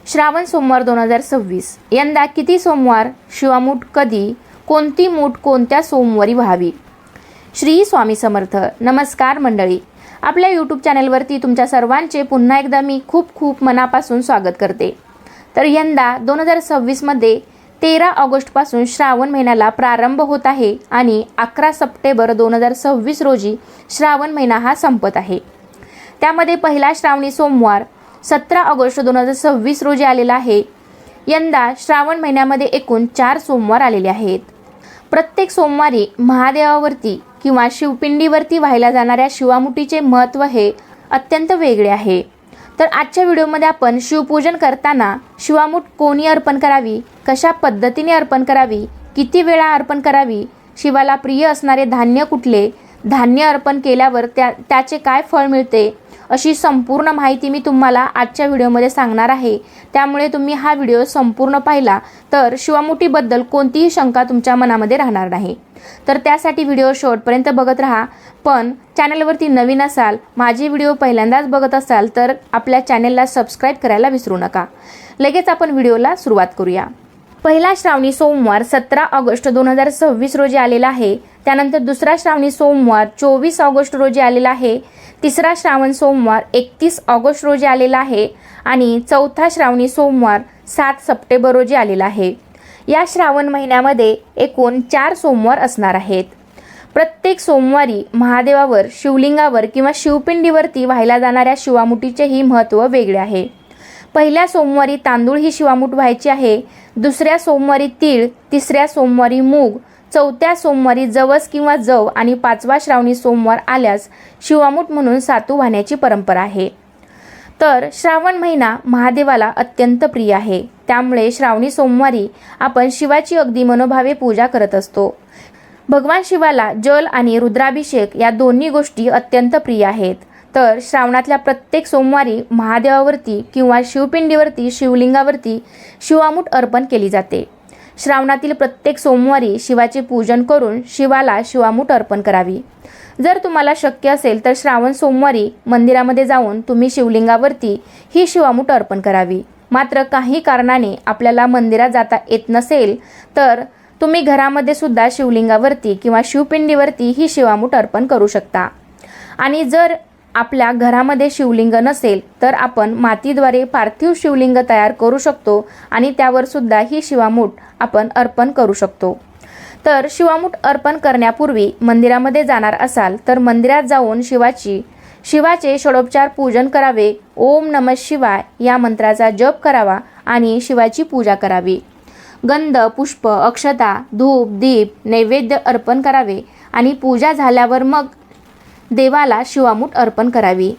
श्रावण सोमवार 2026 यंदा किती सोमवार, शिवामूठ कधी, कोणती मूठ कोणत्या सोमवारी व्हावी? श्री स्वामी समर्थ. नमस्कार मंडळी, आपल्या यूट्यूब चॅनलवरती तुमच्या सर्वांचे पुन्हा एकदा मी खूप खूप मनापासून स्वागत करते. तर यंदा 2026 मध्ये 13 ऑगस्टपासून श्रावण महिन्याला प्रारंभ होत आहे आणि 11 सप्टेंबर 2026 रोजी श्रावण महिना हा संपत आहे. त्यामध्ये पहिला श्रावणी सोमवार 17 ऑगस्ट 2026 रोजी आलेला आहे. यंदा श्रावण महिन्यामध्ये एकूण 4 सोमवार आलेले आहेत. प्रत्येक सोमवारी महादेवावरती किंवा शिवपिंडीवरती व्हायला जाणाऱ्या शिवामुठीचे महत्त्व हे अत्यंत वेगळे आहे. तर आजच्या व्हिडिओमध्ये आपण शिवपूजन करताना शिवामूठ कोणी अर्पण करावी, कशा पद्धतीने अर्पण करावी, किती वेळा अर्पण करावी, शिवाला प्रिय असणारे धान्य कुठले, धान्य अर्पण केल्यावर त्याचे काय फळ मिळते, अशी संपूर्ण माहिती मी तुम्हाला आजच्या व्हिडिओमध्ये सांगणार आहे. त्यामुळे तुम्ही हा व्हिडिओ संपूर्ण पाहिला तर शिवामुठीबद्दल कोणतीही शंका तुमच्या मनामध्ये राहणार नाही. तर त्यासाठी व्हिडिओ शेवटपर्यंत बघत राहा. पण चॅनलवरती नवीन असाल, माझे व्हिडिओ पहिल्यांदाच बघत असाल तर आपल्या चॅनलला सबस्क्राईब करायला विसरू नका. लगेच आपण व्हिडिओला सुरुवात करूया. पहिला श्रावणी सोमवार 17 ऑगस्ट 2026 रोजी आलेला आहे. त्यानंतर दुसरा श्रावणी सोमवार 24 ऑगस्ट रोजी आलेला आहे. तिसरा श्रावण सोमवार 31 ऑगस्ट रोजी आलेला आहे आणि चौथा श्रावणी सोमवार 7 सप्टेंबर रोजी आलेला आहे. या श्रावण महिन्यामध्ये एकूण 4 सोमवार असणार आहेत. प्रत्येक सोमवारी महादेवावर, शिवलिंगावर किंवा शिवपिंडीवरती व्हायला जाणाऱ्या शिवामुठीचेही महत्त्व वेगळे आहे. पहिल्या सोमवारी तांदूळ ही शिवामूठ व्हायची आहे. दुसऱ्या सोमवारी तीळ, तिसऱ्या सोमवारी मूग, चौथ्या सोमवारी जवस किंवा जव आणि 5वा श्रावणी सोमवार आल्यास शिवामूठ म्हणून सातू वाहण्याची परंपरा आहे. तर श्रावण महिना महादेवाला अत्यंत प्रिय आहे. त्यामुळे श्रावणी सोमवारी आपण शिवाची अगदी मनोभावे पूजा करत असतो. भगवान शिवाला जल आणि रुद्राभिषेक या दोन्ही गोष्टी अत्यंत प्रिय आहेत. तर श्रावणातल्या प्रत्येक सोमवारी महादेवावरती किंवा शिवपिंडीवरती, शिवलिंगावरती शिवामूठ अर्पण केली जाते. श्रावणातील प्रत्येक सोमवारी शिवाचे पूजन करून शिवाला शिवामूठ अर्पण करावी. जर तुम्हाला शक्य असेल तर श्रावण सोमवारी मंदिरामध्ये जाऊन तुम्ही शिवलिंगावरती ही शिवामूठ अर्पण करावी. मात्र काही कारणाने आपल्याला मंदिरात जाता येत नसेल तर तुम्ही घरामध्ये सुद्धा शिवलिंगावरती किंवा शिवपिंडीवरती ही शिवामूठ अर्पण करू शकता. आणि जर आपल्या घरामध्ये शिवलिंग नसेल तर आपण मातीद्वारे पार्थिव शिवलिंग तयार करू शकतो आणि त्यावर सुद्धा ही शिवामूठ आपण अर्पण करू शकतो. तर शिवामूठ अर्पण करण्यापूर्वी मंदिरामध्ये जाणार असाल तर मंदिरात जाऊन शिवाचे षडोपचार पूजन करावे. ओम नमः शिवाय या मंत्राचा जप करावा आणि शिवाची पूजा करावी. गंध, पुष्प, अक्षता, धूप, दीप, नैवेद्य अर्पण करावे आणि पूजा झाल्यावर मग देवाला शिवामूठ अर्पण करावी.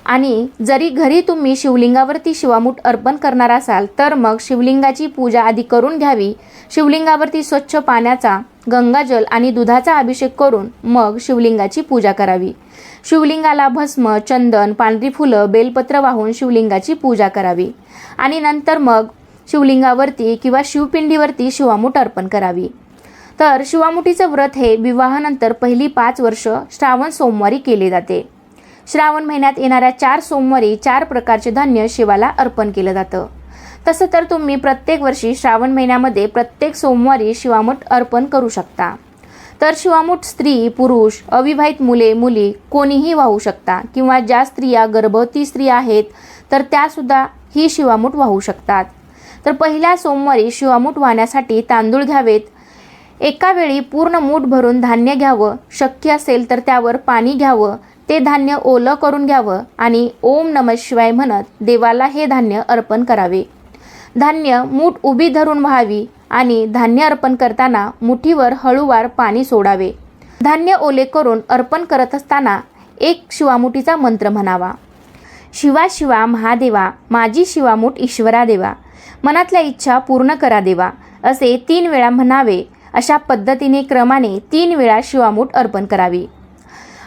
आणि जरी घरी तुम्ही शिवलिंगावरती शिवामूठ अर्पण करणार असाल तर मग शिवलिंगाची पूजा आधी करून घ्यावी. शिवलिंगावरती स्वच्छ पाण्याचा, गंगाजल आणि दुधाचा अभिषेक करून मग शिवलिंगाची पूजा करावी. शिवलिंगाला भस्म, चंदन, पांढरी फुलं, बेलपत्र वाहून शिवलिंगाची पूजा करावी आणि नंतर मग शिवलिंगावरती किंवा शिवपिंडीवरती शिवामूठ अर्पण करावी. तर शिवामुठीचं व्रत हे विवाहानंतर पहिली 5 वर्ष श्रावण सोमवारी केले जाते. श्रावण महिन्यात येणाऱ्या 4 सोमवारी 4 प्रकारचे धान्य शिवाला अर्पण केलं जातं. तसं तर तुम्ही प्रत्येक वर्षी श्रावण महिन्यामध्ये प्रत्येक सोमवारी शिवामूठ अर्पण करू शकता. तर शिवामूठ स्त्री, पुरुष, अविवाहित मुले, मुली कोणीही वाहू शकता किंवा ज्या स्त्रिया गर्भवती स्त्रिया आहेत तर त्यासुद्धा ही शिवामूठ वाहू शकतात. तर पहिल्या सोमवारी शिवामूठ वाहण्यासाठी तांदूळ घ्यावेत. एका वेळी पूर्ण मूठ भरून धान्य घ्यावं. शक्य असेल तर त्यावर पाणी घ्यावं. ते धान्य ओलं करून घ्यावं आणि ओम नमः शिवाय म्हणत देवाला हे धान्य अर्पण करावे. धान्य मूठ उभी धरून व्हावी आणि धान्य अर्पण करताना मुठीवर हळूवार पाणी सोडावे. धान्य ओले करून अर्पण करत असताना एक शिवामुठीचा मंत्र म्हणावा. शिवा शिवा महादेवा, माझी शिवामूठ ईश्वरा देवा, मनातल्या इच्छा पूर्ण करा देवा, असे 3 वेळा म्हणावे. अशा पद्धतीने क्रमाने 3 वेळा शिवामूठ अर्पण करावी.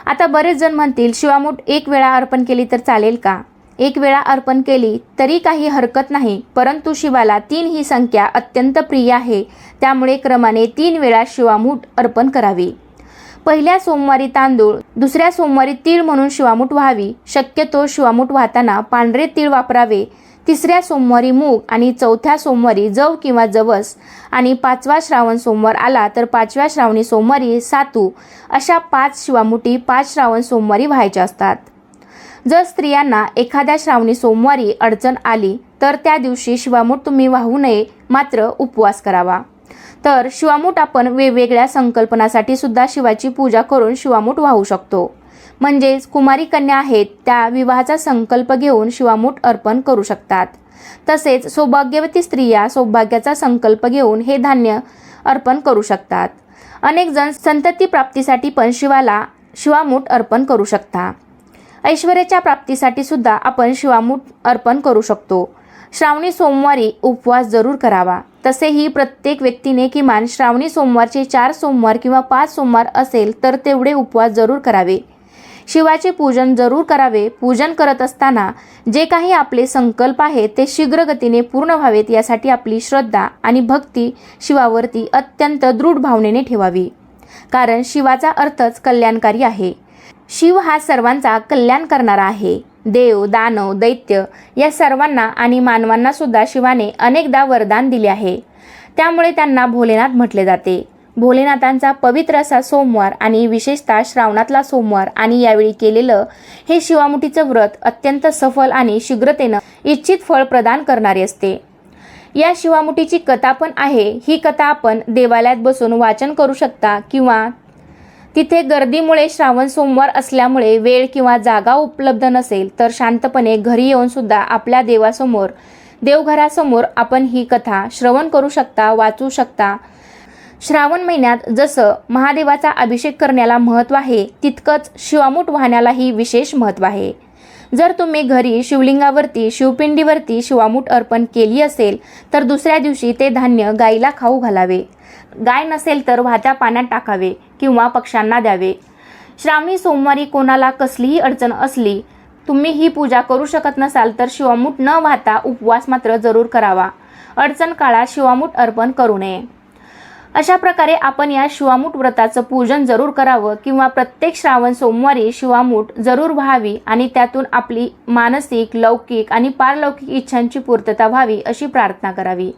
आता बरेच जण म्हणतील शिवामूठ 1 वेळा अर्पण केली तर चालेल का? 1 वेळा अर्पण केली तरी काही हरकत नाही, परंतु शिवाला 3 ही संख्या अत्यंत प्रिय आहे. त्यामुळे क्रमाने 3 वेळा शिवामूठ अर्पण करावी. पहिल्या सोमवारी तांदूळ, दुसऱ्या सोमवारी तीळ म्हणून शिवामूठ व्हावी. शक्यतो शिवामूठ वाहताना पांढरे तीळ वापरावे. तिसऱ्या सोमवारी मूग आणि चौथ्या सोमवारी जव किंवा जवस आणि 5वा श्रावण सोमवार आला तर 5व्या श्रावणी सोमवारी सातू अशा 5 शिवामुठी 5 श्रावण सोमवारी व्हायच्या असतात. जर स्त्रियांना एखाद्या श्रावणी सोमवारी अडचण आली तर त्या दिवशी शिवामूठ तुम्ही वाहू नये, मात्र उपवास करावा. तर शिवामूठ आपण वेगवेगळ्या संकल्पनासाठी सुद्धा शिवाची पूजा करून शिवामूठ वाहू शकतो. म्हणजेच कुमारी कन्या आहेत त्या विवाहाचा संकल्प घेऊन शिवामूठ अर्पण करू शकतात. तसेच सौभाग्यवती स्त्रिया सौभाग्याचा संकल्प घेऊन हे धान्य अर्पण करू शकतात. अनेक जण संतती प्राप्तीसाठी पण शिवामूठ अर्पण करू शकता. ऐश्वर्याच्या प्राप्तीसाठी सुद्धा आपण शिवामूठ अर्पण करू शकतो. श्रावणी सोमवारी उपवास जरूर करावा. तसेही प्रत्येक व्यक्तीने किमान श्रावणी सोमवारचे 4 सोमवार किंवा 5 सोमवार असेल तर तेवढे उपवास जरूर करावे. शिवाचे पूजन जरूर करावे. पूजन करत असताना जे काही आपले संकल्प आहेत ते शीघ्र गतीने पूर्ण व्हावेत यासाठी आपली श्रद्धा आणि भक्ती शिवावरती अत्यंत दृढ भावनेने ठेवावी. कारण शिवाचा अर्थच कल्याणकारी आहे. शिव हा सर्वांचा कल्याण करणारा आहे. देव, दानव, दैत्य या सर्वांना आणि मानवांना सुद्धा शिवाने अनेकदा वरदान दिले आहे. त्यामुळे त्यांना भोलेनाथ म्हटले जाते. भोलेनाथांचा पवित्र असा सोमवार आणि विशेषतः श्रावणातला सोमवार आणि यावेळी केलेलं हे शिवामुठीचं व्रत अत्यंत सफल आणि शीघ्रतेनं इच्छित फळ प्रदान करणारे असते. या शिवामुठीची कथा पण आहे. ही कथा आपण देवालयात बसून वाचन करू शकता किंवा तिथे गर्दीमुळे श्रावण सोमवार असल्यामुळे वेळ किंवा जागा उपलब्ध नसेल तर शांतपणे घरी येऊन सुद्धा आपल्या देवासमोर देवघरासमोर आपण ही कथा श्रवण करू शकता, वाचू शकता. श्रावण महिन्यात जसं महादेवाचा अभिषेक करण्याला महत्त्व आहे तितकंच शिवामूठ वाहण्यालाही विशेष महत्त्व आहे. जर तुम्ही घरी शिवलिंगावरती शिवपिंडीवरती शिवामूठ अर्पण केली असेल तर दुसऱ्या दिवशी ते धान्य गाईला खाऊ घालावे. गाय नसेल तर वाहत्या पाण्यात टाकावे किंवा पक्ष्यांना द्यावे. श्रावणी सोमवारी कोणाला कसलीही अडचण असली, तुम्ही ही पूजा करू शकत नसाल तर शिवामूठ न वाहता उपवास मात्र जरूर करावा. अडचण काळात शिवामूठ अर्पण करू नये. अशा प्रकारे आपण या शिवामूठ व्रताचं पूजन जरूर करावं किंवा प्रत्येक श्रावण सोमवारी शिवामूठ जरूर व्हावी आणि त्यातून आपली मानसिक, लौकिक आणि पारलौकिक इच्छांची पूर्तता व्हावी अशी प्रार्थना करावी.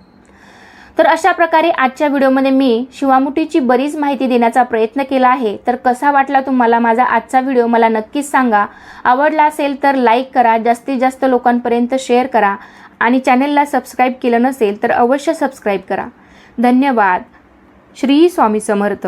तर अशा प्रकारे आजच्या व्हिडिओमध्ये मी शिवामुठीची बरीच माहिती देण्याचा प्रयत्न केला आहे. तर कसा वाटला तुम्हाला माझा आजचा व्हिडिओ मला नक्कीच सांगा. आवडला असेल तर लाईक करा, जास्तीत जास्त लोकांपर्यंत शेअर करा आणि चॅनलला सबस्क्राईब केलं नसेल तर अवश्य सबस्क्राईब करा. धन्यवाद. श्री स्वामी समर्थ.